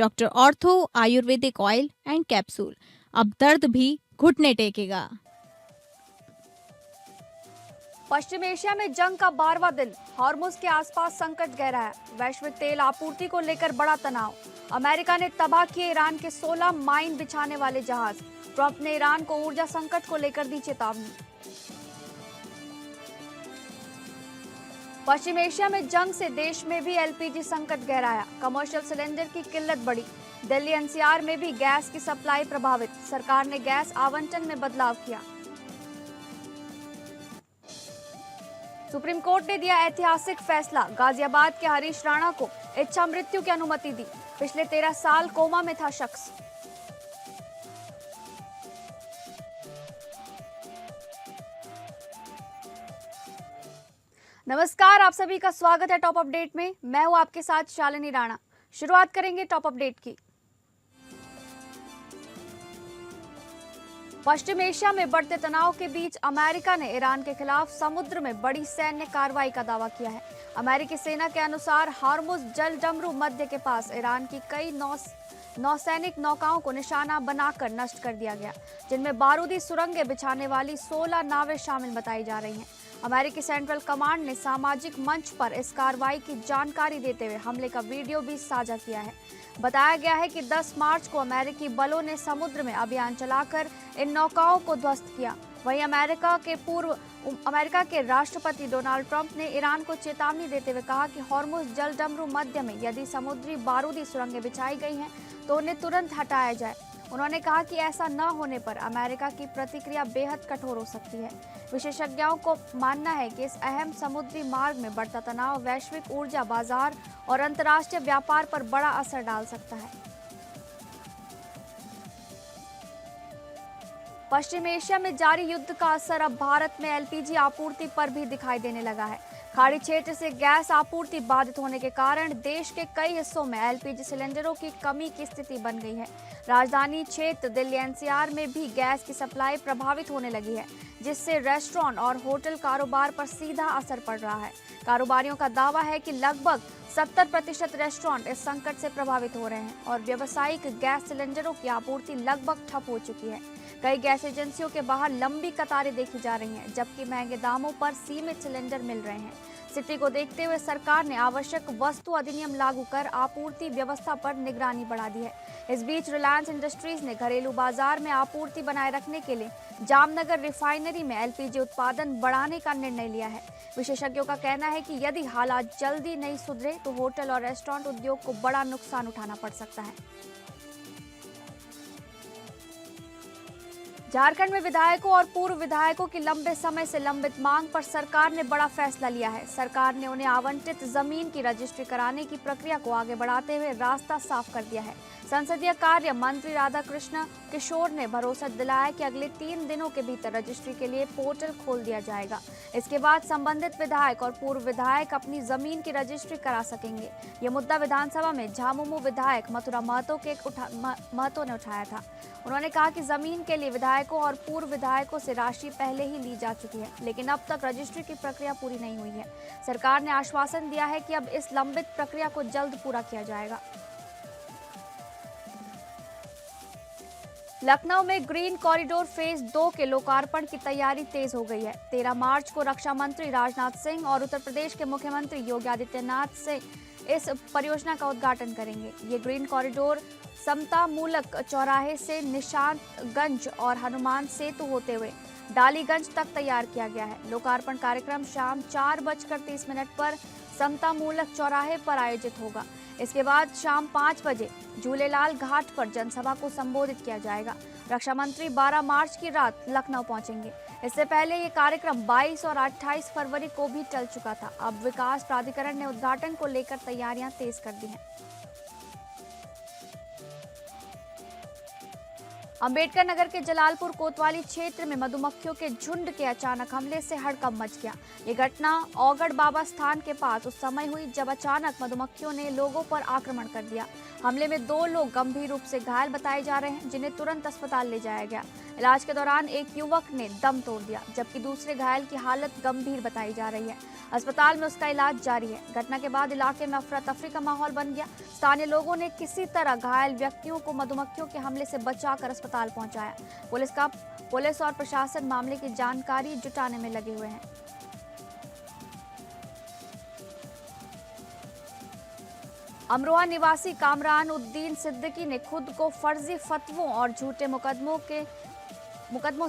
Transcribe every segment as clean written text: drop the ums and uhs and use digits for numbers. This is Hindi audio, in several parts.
Doctor ortho Ayurvedic oil and capsule. अब दर्द भी घुटने टेकेगा। पश्चिम एशिया में जंग का 12वां दिन, हॉर्मुज के आसपास संकट गहरा है। वैश्विक तेल आपूर्ति को लेकर बड़ा तनाव। अमेरिका ने तबाह किए ईरान के 16 माइन बिछाने वाले जहाज। ट्रंप ने ईरान को ऊर्जा संकट को लेकर दी चेतावनी। पश्चिम एशिया में जंग से देश में भी एलपीजी संकट गहराया। कमर्शियल सिलेंडर की किल्लत बढ़ी। दिल्ली एनसीआर में भी गैस की सप्लाई प्रभावित। सरकार ने गैस आवंटन में बदलाव किया। सुप्रीम कोर्ट ने दिया ऐतिहासिक फैसला। गाजियाबाद के हरीश राणा को इच्छा मृत्यु की अनुमति दी। पिछले 13 साल कोमा में था शख्स। नमस्कार, आप सभी का स्वागत है टॉप अपडेट में। मैं हूं आपके साथ शालिनी राणा। शुरुआत करेंगे टॉप अपडेट की। पश्चिम एशिया में बढ़ते तनाव के बीच अमेरिका ने ईरान के खिलाफ समुद्र में बड़ी सैन्य कार्रवाई का दावा किया है। अमेरिकी सेना के अनुसार हॉर्मुज जलडमरू मध्य के पास ईरान की कई नौसैनिक नौकाओं को निशाना बनाकर नष्ट कर दिया गया, जिनमें बारूदी सुरंगें बिछाने वाली 16 नावें शामिल बताई जा रही हैं। अमेरिकी सेंट्रल कमांड ने सामाजिक मंच पर इस कार्रवाई की जानकारी देते हुए हमले का वीडियो भी साझा किया है। बताया गया है कि 10 मार्च को अमेरिकी बलों ने समुद्र में अभियान चलाकर इन नौकाओं को ध्वस्त किया। वहीं अमेरिका के राष्ट्रपति डोनाल्ड ट्रंप ने ईरान को चेतावनी देते हुए कहा कि हॉर्मुज जलडमरू मध्य में यदि समुद्री बारूदी सुरंगें बिछाई गई हैं तो उन्हें तुरंत हटाया जाए। उन्होंने कहा कि ऐसा न होने पर अमेरिका की प्रतिक्रिया बेहद कठोर हो सकती है। विशेषज्ञों को मानना है कि इस अहम समुद्री मार्ग में बढ़ता तनाव वैश्विक ऊर्जा बाजार और अंतर्राष्ट्रीय व्यापार पर बड़ा असर डाल सकता है। पश्चिम एशिया में जारी युद्ध का असर अब भारत में एलपीजी आपूर्ति पर भी दिखाई देने लगा है। खाड़ी क्षेत्र से गैस आपूर्ति बाधित होने के कारण देश के कई हिस्सों में एलपीजी सिलेंडरों की कमी की स्थिति बन गई है। राजधानी क्षेत्र दिल्ली एनसीआर में भी गैस की सप्लाई प्रभावित होने लगी है, जिससे रेस्टोरेंट और होटल कारोबार पर सीधा असर पड़ रहा है। कारोबारियों का दावा है कि लगभग 70% रेस्टोरेंट इस संकट से प्रभावित हो रहे हैं और व्यावसायिक गैस सिलेंडरों की आपूर्ति लगभग ठप हो चुकी है। कई गैस एजेंसियों के बाहर लंबी कतारें देखी जा रही हैं, जबकि महंगे दामों पर सीमित सिलेंडर मिल रहे हैं। स्थिति को देखते हुए सरकार ने आवश्यक वस्तु अधिनियम लागू कर आपूर्ति व्यवस्था पर निगरानी बढ़ा दी है। इस बीच रिलायंस इंडस्ट्रीज ने घरेलू बाजार में आपूर्ति बनाए रखने के लिए जामनगर रिफाइनरी में एलपीजी उत्पादन बढ़ाने का निर्णय लिया है। विशेषज्ञों का कहना है कि यदि हालात जल्दी नहीं सुधरे तो होटल और रेस्टोरेंट उद्योग को बड़ा नुकसान उठाना पड़ सकता है। झारखंड में विधायकों और पूर्व विधायकों की लंबे समय से लंबित मांग पर सरकार ने बड़ा फैसला लिया है। सरकार ने उन्हें आवंटित जमीन की रजिस्ट्री कराने की प्रक्रिया को आगे बढ़ाते हुए रास्ता साफ कर दिया है। संसदीय कार्य मंत्री राधाकृष्ण किशोर ने भरोसा दिलाया कि अगले 3 दिनों के भीतर रजिस्ट्री के लिए पोर्टल खोल दिया जाएगा। इसके बाद संबंधित विधायक और पूर्व विधायक अपनी जमीन की रजिस्ट्री करा सकेंगे। ये मुद्दा विधानसभा में झामुमो विधायक मथुरा महतो ने उठाया था। उन्होंने कहा कि जमीन के लिए विधायकों और पूर्व विधायकों से राशि पहले ही ली जा चुकी है, लेकिन अब तक रजिस्ट्री की प्रक्रिया पूरी नहीं हुई है। सरकार ने आश्वासन दिया है कि अब इस लंबित प्रक्रिया को जल्द पूरा किया जाएगा। लखनऊ में ग्रीन कॉरिडोर फेज 2 के लोकार्पण की तैयारी तेज हो गई है। 13 मार्च को रक्षा मंत्री राजनाथ सिंह और उत्तर प्रदेश के मुख्यमंत्री योगी आदित्यनाथ से इस परियोजना का उद्घाटन करेंगे। ये ग्रीन कॉरिडोर समता मूलक चौराहे से निशांतगंज और हनुमान सेतु होते हुए डालीगंज तक तैयार किया गया है। लोकार्पण कार्यक्रम शाम 4:30 पर समता मूलक चौराहे पर आयोजित होगा। इसके बाद शाम 5 बजे झूलेलाल घाट पर जनसभा को संबोधित किया जाएगा। रक्षा मंत्री 12 मार्च की रात लखनऊ पहुंचेंगे। इससे पहले ये कार्यक्रम 22 और 28 फरवरी को भी टल चुका था। अब विकास प्राधिकरण ने उद्घाटन को लेकर तैयारियां तेज कर दी हैं। अंबेडकर नगर के जलालपुर कोतवाली क्षेत्र में मधुमक्खियों के झुंड के अचानक हमले से हड़कंप मच गया। ये घटना औगड़ बाबा स्थान के पास उस समय हुई जब अचानक मधुमक्खियों ने लोगों पर आक्रमण कर दिया। हमले में 2 लोग गंभीर रूप से घायल बताए जा रहे हैं, जिन्हें तुरंत अस्पताल ले जाया गया। इलाज के दौरान एक युवक ने दम तोड़ दिया, जबकि दूसरे घायल की हालत गंभीर बताई जा रही है। अस्पताल में उसका इलाज जारी है। घटना के बाद इलाके में अफरा तफरी का माहौल बन गया। स्थानीय लोगों ने किसी तरह घायल व्यक्तियों को मधुमक्खियों के हमले से बचाकर अस्पताल पहुंचाया। पुलिस और प्रशासन मामले की जानकारी जुटाने में लगे हुए हैं। अमरोहा निवासी कामरान उद्दीन सिद्दीकी ने खुद को फर्जी फतवों और झूठे मुकदमों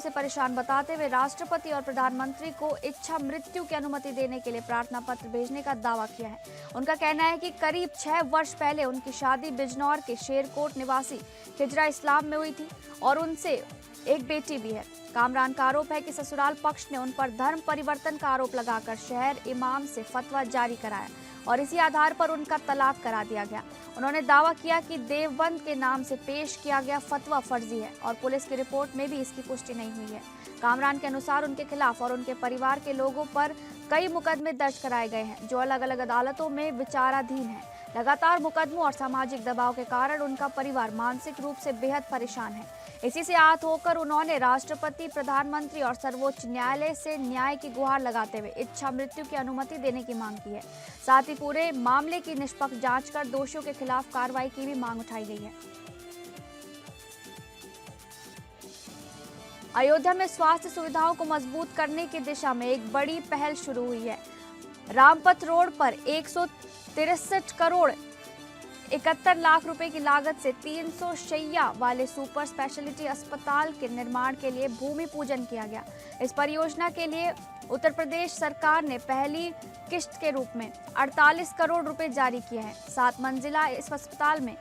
से परेशान बताते हुए राष्ट्रपति और प्रधानमंत्री को इच्छा मृत्यु की अनुमति देने के लिए प्रार्थना पत्र भेजने का दावा किया है। उनका कहना है कि करीब 6 वर्ष पहले उनकी शादी बिजनौर के शेरकोट निवासी हिजरा इस्लाम में हुई थी और उनसे एक बेटी भी है। कामरान का आरोप है कि ससुराल पक्ष ने उन पर धर्म परिवर्तन का आरोप लगाकर शहर इमाम से फतवा जारी कराया और इसी आधार पर उनका तलाक करा दिया गया। उन्होंने दावा किया कि देवबंद के नाम से पेश किया गया फतवा फर्जी है और पुलिस की रिपोर्ट में भी इसकी पुष्टि नहीं हुई है। कामरान के अनुसार उनके खिलाफ और उनके परिवार के लोगों पर कई मुकदमे दर्ज कराए गए हैं, जो अलग अलग अदालतों में विचाराधीन है। लगातार मुकदमों और सामाजिक दबाव के कारण उनका परिवार मानसिक रूप से बेहद परेशान है। इसी से आहत होकर उन्होंने राष्ट्रपति, प्रधानमंत्री और सर्वोच्च न्यायालय से न्याय की गुहार लगाते हुए इच्छा मृत्यु की अनुमति देने की मांग की है। साथ ही पूरे मामले की निष्पक्ष जांच कर दोषियों के खिलाफ कार्रवाई की भी मांग उठाई गई है। अयोध्या में स्वास्थ्य सुविधाओं को मजबूत करने की दिशा में एक बड़ी पहल शुरू हुई है। रामपथ रोड पर 163 करोड़ 71 लाख रुपए की लागत से 300 शैय्या वाले सुपर स्पेशलिटी अस्पताल के निर्माण के लिए भूमि पूजन किया गया। इस परियोजना के लिए उत्तर प्रदेश सरकार ने पहली किश्त के रूप में 48 करोड़ रुपए जारी किए हैं। 7 मंजिला इस अस्पताल में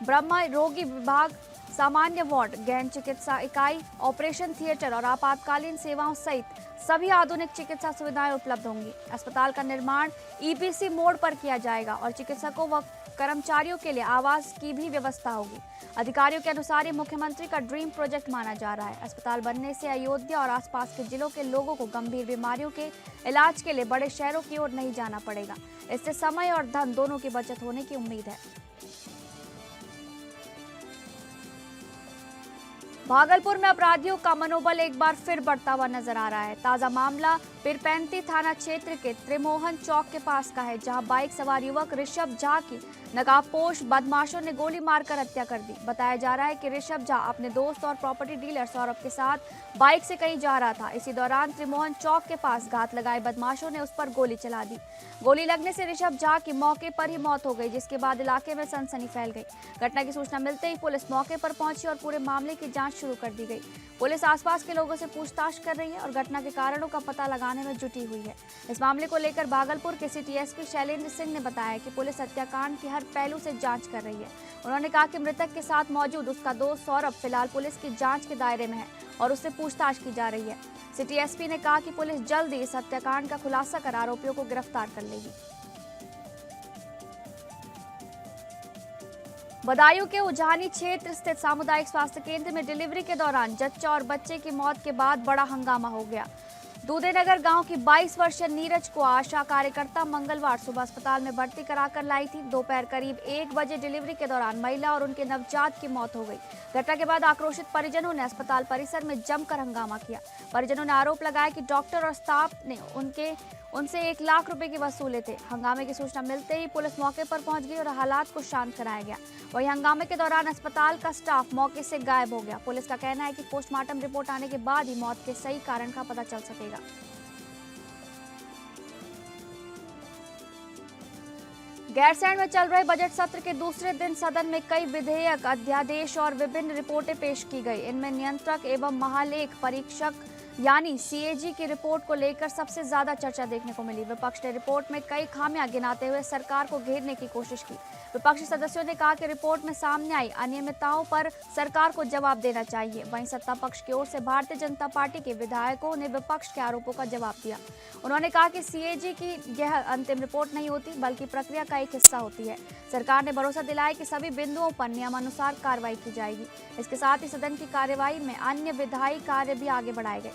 ब्रह्मा रोगी विभाग, सामान्य वार्ड, गहन चिकित्सा इकाई, ऑपरेशन थिएटर और आपातकालीन सेवाओं सहित सभी आधुनिक चिकित्सा सुविधाएं उपलब्ध होंगी। अस्पताल का निर्माण ईपीसी मोड पर किया जाएगा और चिकित्सकों व कर्मचारियों के लिए आवास की भी व्यवस्था होगी। अधिकारियों के अनुसार ये मुख्यमंत्री का ड्रीम प्रोजेक्ट माना जा रहा है। अस्पताल बनने से अयोध्या और आसपास के जिलों के लोगों को गंभीर बीमारियों के इलाज के लिए बड़े शहरों की ओर नहीं जाना पड़ेगा। इससे समय और धन दोनों की बचत होने की उम्मीद है। भागलपुर में अपराधियों का मनोबल एक बार फिर बढ़ता हुआ नजर आ रहा है। ताजा मामला पीरपैंती थाना क्षेत्र के त्रिमोहन चौक के पास का है, जहां बाइक सवार युवक ऋषभ झा की नकाबपोश बदमाशों ने गोली मारकर हत्या कर दी। बताया जा रहा है कि ऋषभ झा अपने दोस्त और प्रॉपर्टी डीलर सौरभ के साथ बाइक से कहीं जा रहा था। इसी दौरान त्रिमोहन चौक के पास घात लगाए बदमाशों ने उस पर गोली चला दी। गोली लगने से ऋषभ झा की मौके पर ही मौत हो गई, जिसके बाद इलाके में सनसनी फैल गई। घटना की सूचना मिलते ही पुलिस मौके पर पहुंची और पूरे मामले की जांच शुरू कर दी गई। पुलिस आसपास के लोगों से पूछताछ कर रही है और घटना के कारणों का पता लगाने में जुटी हुई है। इस मामले को लेकर भागलपुर के सिटी एसपी शैलेंद्र सिंह ने बताया कि पुलिस हत्याकांड की हर पहलू से जांच कर रही है। उन्होंने कहा कि मृतक के साथ मौजूद उसका दोस्त सौरभ फिलहाल पुलिस की जांच के दायरे में है और उससे पूछताछ की जा रही है। सिटी एसपी ने कहा कि पुलिस जल्द ही इस हत्याकांड का खुलासा कर आरोपियों को गिरफ्तार कर लेगी। बदायूं के उजानी क्षेत्र स्थित सामुदायिक स्वास्थ्य केंद्र में डिलीवरी के दौरान जच्चा और बच्चे की मौत के बाद बड़ा हंगामा हो गया। दूधेनगर गांव की 22 वर्षीय नीरज को आशा कार्यकर्ता मंगलवार सुबह अस्पताल में भर्ती कराकर लाई थी। दोपहर करीब 1 बजे डिलीवरी के दौरान महिला और उनके नवजात की मौत हो गई। घटना के बाद आक्रोशित परिजनों ने अस्पताल परिसर में जमकर हंगामा किया। परिजनों ने आरोप लगाया कि डॉक्टर और स्टाफ ने उनसे 1 लाख रुपए की वसूले थे। हंगामे की सूचना मिलते ही पुलिस मौके पर पहुंच गई और हालात को शांत कराया गया। वहीं हंगामे के दौरान अस्पताल का स्टाफ मौके से गायब हो गया। पुलिस का कहना है कि पोस्टमार्टम रिपोर्ट आने के बाद ही मौत के सही कारण का पता चल सकेगा। गैरसैंण में चल रहे बजट सत्र के दूसरे दिन सदन में कई विधेयक, अध्यादेश और विभिन्न रिपोर्टें पेश की गई। इनमें नियंत्रक एवं महालेख परीक्षक यानी सीएजी की रिपोर्ट को लेकर सबसे ज्यादा चर्चा देखने को मिली। विपक्ष ने रिपोर्ट में कई खामियां गिनाते हुए सरकार को घेरने की कोशिश की। विपक्षी सदस्यों ने कहा कि रिपोर्ट में सामने आई अनियमितताओं पर सरकार को जवाब देना चाहिए। वहीं सत्ता पक्ष की ओर से भारतीय जनता पार्टी के विधायकों ने विपक्ष के आरोपों का जवाब दिया। उन्होंने कहा कि सीएजी की यह अंतिम रिपोर्ट नहीं होती, बल्कि प्रक्रिया का एक हिस्सा होती है। सरकार ने भरोसा दिलाया कि सभी बिंदुओं पर नियमानुसार कार्रवाई की जाएगी। इसके साथ ही सदन की कार्यवाही में अन्य विधायी कार्य भी आगे बढ़ाए गए।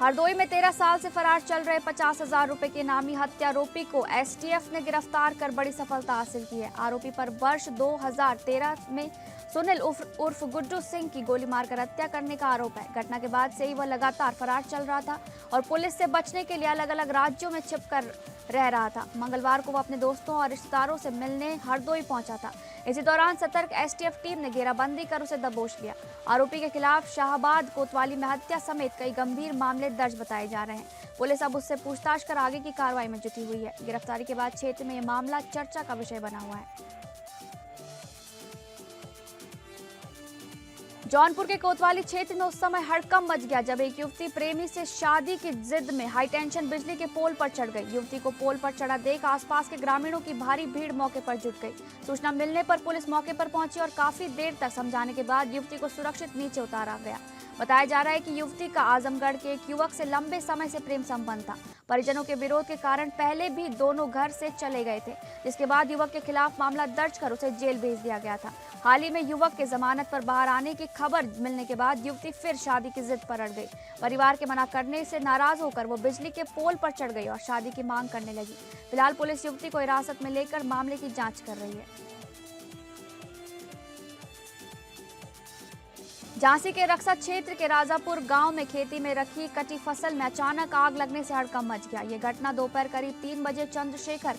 हरदोई में 13 साल से फरार चल रहे 50,000 रुपए के इनामी हत्यारोपी को एसटीएफ ने गिरफ्तार कर बड़ी सफलता हासिल की है। आरोपी पर वर्ष 2013 में सुनील उर्फ गुड्डू सिंह की गोली मारकर हत्या करने का आरोप है। घटना के बाद से ही वह लगातार फरार चल रहा था और पुलिस से बचने के लिए अलग अलग राज्यों में छिपकर रह रहा था। मंगलवार को वह अपने दोस्तों और रिश्तेदारों से मिलने हरदोई पहुंचा था। इसी दौरान सतर्क एसटीएफ टीम ने घेराबंदी कर उसे दबोच लिया। आरोपी के खिलाफ शाहबाद कोतवाली में हत्या समेत कई गंभीर मामले दर्ज बताए जा रहे हैं। पुलिस अब उससे पूछताछ कर आगे की कार्रवाई में जुटी हुई है। गिरफ्तारी के बाद क्षेत्र में यह मामला चर्चा का विषय बना हुआ है। जौनपुर के कोतवाली क्षेत्र में उस समय हड़कंप मच गया जब एक युवती प्रेमी से शादी की जिद में हाईटेंशन बिजली के पोल पर चढ़ गई। युवती को पोल पर चढ़ा देख आसपास के ग्रामीणों की भारी भीड़ मौके पर जुट गई। सूचना मिलने पर पुलिस मौके पर पहुंची और काफी देर तक समझाने के बाद युवती को सुरक्षित नीचे उतारा गया। बताया जा रहा है कि युवती का आजमगढ़ के एक युवक से लंबे समय से प्रेम संबंध था। परिजनों के विरोध के कारण पहले भी दोनों घर से चले गए थे, जिसके बाद युवक के खिलाफ मामला दर्ज कर उसे जेल भेज दिया गया था। हाल ही में युवक के जमानत पर बाहर आने की खबर मिलने के बाद युवती फिर शादी की जिद पर अड़ गई। परिवार के मना करने से नाराज होकर वो बिजली के पोल पर चढ़ गई और शादी की मांग करने लगी। फिलहाल पुलिस युवती को हिरासत में लेकर मामले की जांच कर रही है। झांसी के रक्सा क्षेत्र के राजापुर गांव में खेती में रखी कटी फसल में अचानक आग लगने से हड़कंप मच गया। ये घटना दोपहर करीब 3 बजे चंद्रशेखर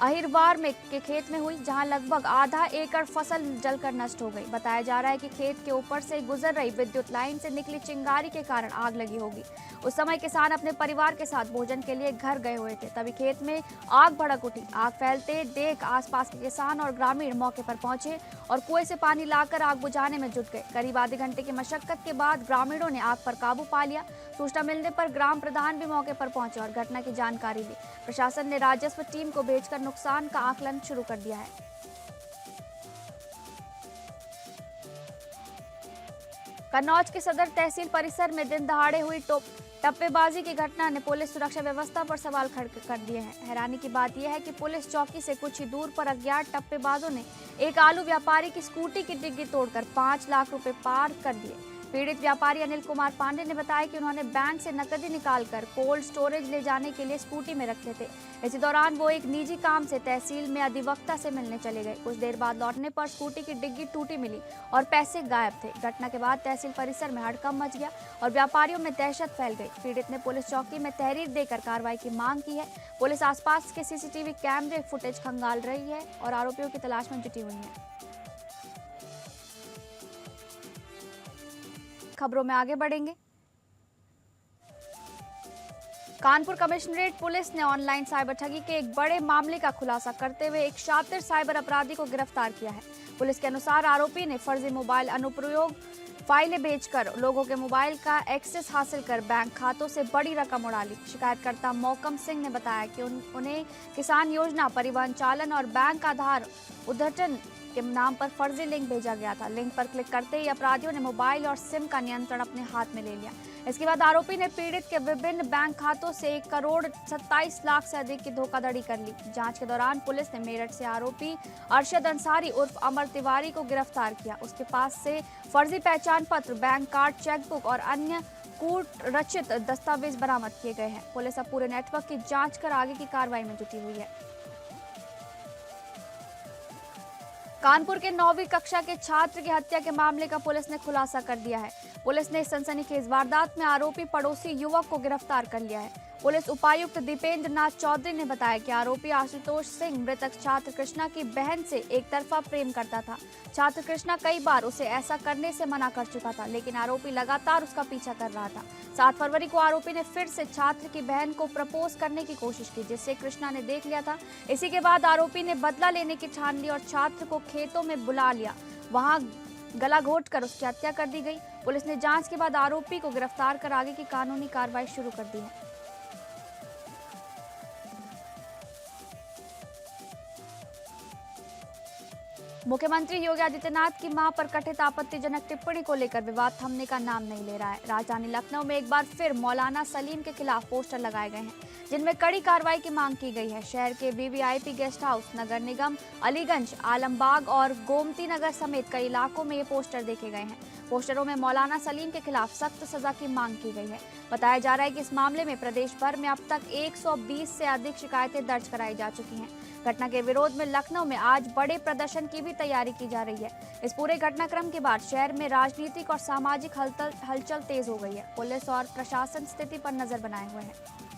अहिरवार में के खेत में हुई, जहां लगभग आधा एकड़ फसल जलकर नष्ट हो गई। बताया जा रहा है कि खेत के ऊपर से गुजर रही विद्युत लाइन से निकली चिंगारी के कारण आग लगी होगी। उस समय किसान अपने परिवार के साथ भोजन के लिए घर गए हुए थे, तभी खेत में आग भड़क उठी। आग फैलते देख आसपास के किसान और ग्रामीण मौके पर पहुंचे और कुएं से पानी लाकर आग बुझाने में जुट गए। करीब आधे घंटे की मशक्कत के बाद ग्रामीणों ने आग पर काबू पा लिया। सूचना मिलने पर ग्राम प्रधान भी मौके पर पहुंचे और घटना की जानकारी ली। प्रशासन ने राजस्व टीम को भेजकर नुकसान का आकलन शुरू कर दिया है। कन्नौज के सदर तहसील परिसर में दिन दहाड़े हुई टप्पेबाजी की घटना ने पुलिस सुरक्षा व्यवस्था पर सवाल खड़े कर दिए हैं। हैरानी की बात यह है कि पुलिस चौकी से कुछ ही दूर पर अज्ञात टप्पेबाजों ने एक आलू व्यापारी की स्कूटी की डिग्गी तोड़कर 5 लाख रुपए पार कर दिए। पीड़ित व्यापारी अनिल कुमार पांडे ने बताया कि उन्होंने बैंक से नकदी निकालकर कोल्ड स्टोरेज ले जाने के लिए स्कूटी में रखे थे। इसी दौरान वो एक निजी काम से तहसील में अधिवक्ता से मिलने चले गए। कुछ देर बाद लौटने पर स्कूटी की डिग्गी टूटी मिली और पैसे गायब थे। घटना के बाद तहसील परिसर में हड़कंप मच गया और व्यापारियों में दहशत फैल गई। पीड़ित ने पुलिस चौकी में तहरीर देकर कार्रवाई की मांग की है। पुलिस आसपास के सीसीटीवी कैमरे फुटेज खंगाल रही है और आरोपियों की तलाश में जुटी हुई है। खबरों में आगे बढ़ेंगे। कानपुर कमिश्नरेट पुलिस ने ऑनलाइन साइबर ठगी के एक बड़े मामले का खुलासा करते हुए एक शातिर साइबर अपराधी को गिरफ्तार किया है। पुलिस के अनुसार आरोपी ने फर्जी मोबाइल अनुप्रयोग फाइलें भेजकर लोगों के मोबाइल का एक्सेस हासिल कर बैंक खातों से बड़ी रकम उड़ा ली। शिकायतकर्ता मौकम सिंह ने बताया कि उन्हें किसान योजना, परिवहन चालन और बैंक आधार उद्घाटन के नाम पर फर्जी लिंक भेजा गया था। लिंक पर क्लिक करते ही अपराधियों ने मोबाइल और सिम का नियंत्रण अपने हाथ में ले लिया। इसके बाद आरोपी ने पीड़ित के विभिन्न बैंक खातों से 1 करोड़ 27 लाख से अधिक की धोखाधड़ी कर ली। जांच के दौरान पुलिस ने मेरठ से आरोपी अरशद अंसारी उर्फ अमर तिवारी को गिरफ्तार किया। उसके पास से फर्जी पहचान पत्र, बैंक कार्ड, चेकबुक और अन्य कूट रचित दस्तावेज बरामद किए गए हैं। पुलिस अब पूरे नेटवर्क की जाँच कर आगे की कार्रवाई में जुटी हुई है। कानपुर के 9वीं कक्षा के छात्र की हत्या के मामले का पुलिस ने खुलासा कर दिया है। पुलिस ने इस सनसनीखेज वारदात में आरोपी पड़ोसी युवक को गिरफ्तार कर लिया है। पुलिस उपायुक्त दीपेंद्र नाथ चौधरी ने बताया कि आरोपी आशुतोष सिंह मृतक छात्र कृष्णा की बहन से एक तरफा प्रेम करता था। छात्र कृष्णा कई बार उसे ऐसा करने से मना कर चुका था, लेकिन आरोपी लगातार उसका पीछा कर रहा था। 7 फरवरी को आरोपी ने फिर से छात्र की बहन को प्रपोज करने की कोशिश की, जिससे कृष्णा ने देख लिया था। इसी के बाद आरोपी ने बदला लेने की ठान ली और छात्र को खेतों में बुला लिया। वहां गला घोंटकर उसकी हत्या कर दी गई। पुलिस ने जांच के बाद आरोपी को गिरफ्तार कर आगे की कानूनी कार्रवाई शुरू कर दी है। मुख्यमंत्री योगी आदित्यनाथ की मां पर कथित आपत्तिजनक टिप्पणी को लेकर विवाद थमने का नाम नहीं ले रहा है। राजधानी लखनऊ में एक बार फिर मौलाना सलीम के खिलाफ पोस्टर लगाए गए हैं, जिनमें कड़ी कार्रवाई की मांग की गई है। शहर के वीवीआईपी गेस्ट हाउस, नगर निगम, अलीगंज, आलमबाग और गोमती नगर समेत कई इलाकों में ये पोस्टर देखे गए हैं। पोस्टरों में मौलाना सलीम के खिलाफ सख्त सजा की मांग की गई है। बताया जा रहा है कि इस मामले में प्रदेश भर में अब तक 120 से अधिक शिकायतें दर्ज कराई जा चुकी हैं। घटना के विरोध में लखनऊ में आज बड़े प्रदर्शन की भी तैयारी की जा रही है। इस पूरे घटनाक्रम के बाद शहर में राजनीतिक और सामाजिक हलचल तेज हो गई है। पुलिस और प्रशासन स्थिति पर नजर बनाए हुए हैं।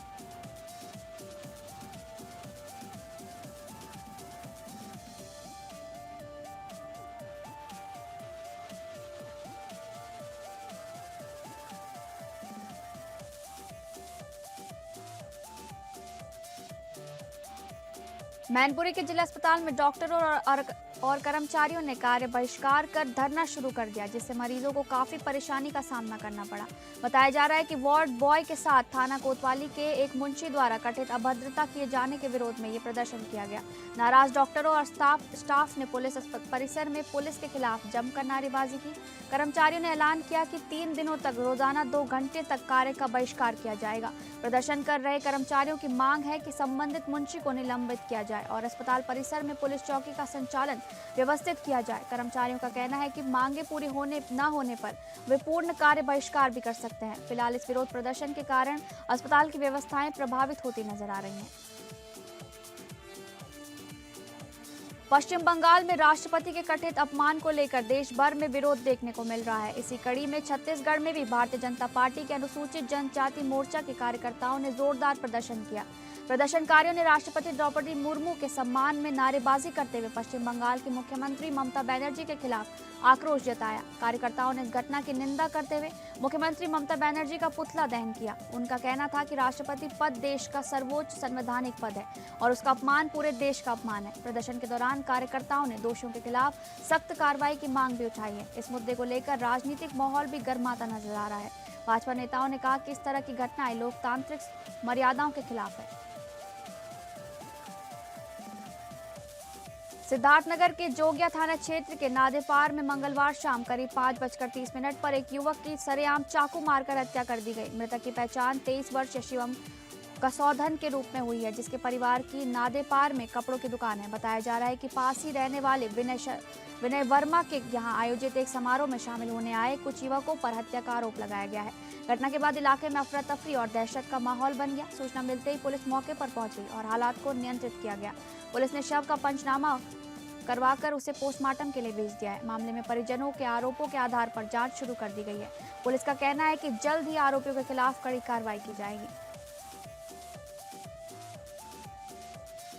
मैनपुरी के जिला अस्पताल में डॉक्टरों और कर्मचारियों ने कार्य बहिष्कार कर धरना शुरू कर दिया, जिससे मरीजों को काफी परेशानी का सामना करना पड़ा। बताया जा रहा है कि वार्ड बॉय के साथ थाना कोतवाली के एक मुंशी द्वारा कथित अभद्रता किए जाने के विरोध में ये प्रदर्शन किया गया। नाराज डॉक्टरों और स्टाफ ने पुलिस परिसर में पुलिस के खिलाफ जमकर नारेबाजी की। कर्मचारियों ने ऐलान किया कि 3 दिनों तक रोजाना 2 घंटे तक कार्य का बहिष्कार किया जाएगा। प्रदर्शन कर रहे कर्मचारियों की मांग है कि संबंधित मुंशी को निलंबित किया जाए और अस्पताल परिसर में पुलिस चौकी का संचालन व्यवस्थित किया जाए। कर्मचारियों का कहना है कि मांगे पूरी न होने पर वे पूर्ण कार्य बहिष्कार भी कर सकते हैं। फिलहाल इस विरोध प्रदर्शन के कारण अस्पताल की व्यवस्थाएं प्रभावित होती नजर आ रही हैं। पश्चिम बंगाल में राष्ट्रपति के कथित अपमान को लेकर देश भर में विरोध देखने को मिल रहा है। इसी कड़ी में छत्तीसगढ़ में भी भारतीय जनता पार्टी के अनुसूचित जनजाति मोर्चा के कार्यकर्ताओं ने जोरदार प्रदर्शन किया। प्रदर्शनकारियों ने राष्ट्रपति द्रौपदी मुर्मू के सम्मान में नारेबाजी करते हुए पश्चिम बंगाल की मुख्यमंत्री ममता बनर्जी के खिलाफ आक्रोश जताया। कार्यकर्ताओं ने इस घटना की निंदा करते हुए मुख्यमंत्री ममता बनर्जी का पुतला दहन किया। उनका कहना था कि राष्ट्रपति पद देश का सर्वोच्च संवैधानिक पद है और उसका अपमान पूरे देश का अपमान है। प्रदर्शन के दौरान कार्यकर्ताओं ने दोषियों के खिलाफ सख्त कार्रवाई की मांग भी उठाई है। इस मुद्दे को लेकर राजनीतिक माहौल भी गर्माता नजर आ रहा है। भाजपा नेताओं ने कहा कि इस तरह की घटनाएं लोकतांत्रिक मर्यादाओं के खिलाफ है। सिद्धार्थनगर के जोगिया थाना क्षेत्र के नादेपार में मंगलवार शाम करीब 5:30 पर एक युवक की सरेआम चाकू मारकर हत्या कर दी गई। मृतक की पहचान 23 वर्षीय शिवम कसौधन के रूप में हुई है, जिसके परिवार की नादेपार में कपड़ों की दुकान है। बताया जा रहा है कि पास ही रहने वाले विनय वर्मा के यहां आयोजित एक समारोह में शामिल होने आए कुछ युवकों पर हत्या का आरोप लगाया गया है। घटना के बाद इलाके में अफरा तफरी और दहशत का माहौल बन गया। सूचना मिलते ही पुलिस मौके पर पहुंच गई और हालात को नियंत्रित किया गया। पुलिस ने शव का पंचनामा करवाकर उसे पोस्टमार्टम के लिए भेज दिया है। मामले में परिजनों के आरोपों के आधार पर जांच शुरू कर दी गई है। पुलिस का कहना है कि जल्द ही आरोपियों के खिलाफ कड़ी कार्रवाई की जाएगी।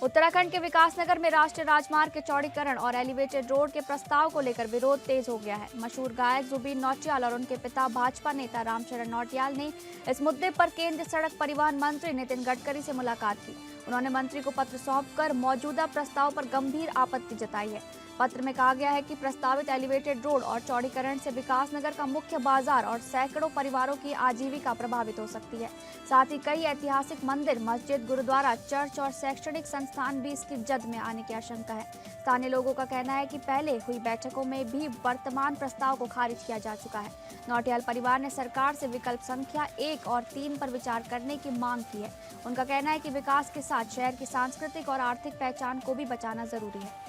उत्तराखंड के विकासनगर में राष्ट्रीय राजमार्ग के चौड़ीकरण और एलिवेटेड रोड के प्रस्ताव को लेकर विरोध तेज हो गया है। मशहूर गायक जुबीन नौटियाल और उनके पिता भाजपा नेता रामचरण नौटियाल ने इस मुद्दे पर केंद्रीय सड़क परिवहन मंत्री नितिन गडकरी से मुलाकात की। उन्होंने मंत्री को पत्र सौंपकर मौजूदा प्रस्ताव पर गंभीर आपत्ति जताई है। पत्र में कहा गया है कि प्रस्तावित एलिवेटेड रोड और चौड़ीकरण से विकासनगर का मुख्य बाजार और सैकड़ों परिवारों की आजीविका प्रभावित हो सकती है। साथ ही कई ऐतिहासिक मंदिर, मस्जिद, गुरुद्वारा, चर्च और शैक्षणिक संस्थान भी इसकी जद में आने की आशंका है। स्थानीय लोगों का कहना है कि पहले हुई बैठकों में भी वर्तमान प्रस्ताव को खारिज किया जा चुका है। नौटियाल परिवार ने सरकार से विकल्प संख्या 1 और 3 पर विचार करने की मांग की है। उनका कहना है कि विकास के साथ शहर की सांस्कृतिक और आर्थिक पहचान को भी बचाना जरूरी है।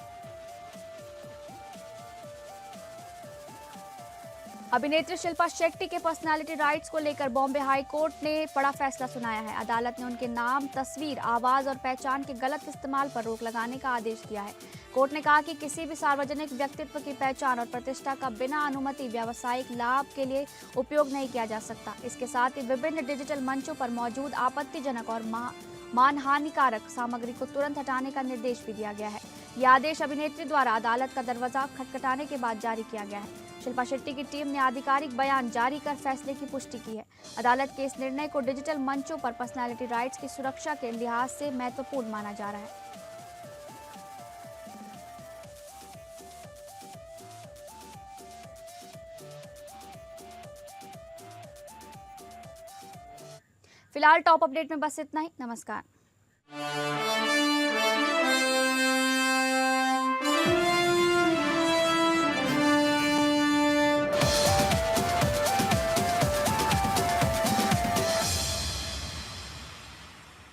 अभिनेत्री शिल्पा शेट्टी के पर्सनालिटी राइट्स को लेकर बॉम्बे हाई कोर्ट ने बड़ा फैसला सुनाया है। अदालत ने उनके नाम, तस्वीर, आवाज और पहचान के गलत इस्तेमाल पर रोक लगाने का आदेश दिया है। कोर्ट ने कहा कि किसी भी सार्वजनिक व्यक्तित्व की पहचान और प्रतिष्ठा का बिना अनुमति व्यावसायिक लाभ के लिए उपयोग नहीं किया जा सकता। इसके साथ ही विभिन्न डिजिटल मंचों पर मौजूद आपत्तिजनक और मानहानिकारक सामग्री को तुरंत हटाने का निर्देश भी दिया गया है। यह आदेश अभिनेत्री द्वारा अदालत का दरवाजा खटखटाने के बाद जारी किया गया है। शिल्पा शेट्टी की टीम ने आधिकारिक बयान जारी कर फैसले की पुष्टि की है। अदालत के इस निर्णय को डिजिटल मंचों पर पर्सनालिटी राइट्स की सुरक्षा के लिहाज से महत्वपूर्ण माना जा रहा है। फिलहाल टॉप अपडेट में बस इतना ही। नमस्कार।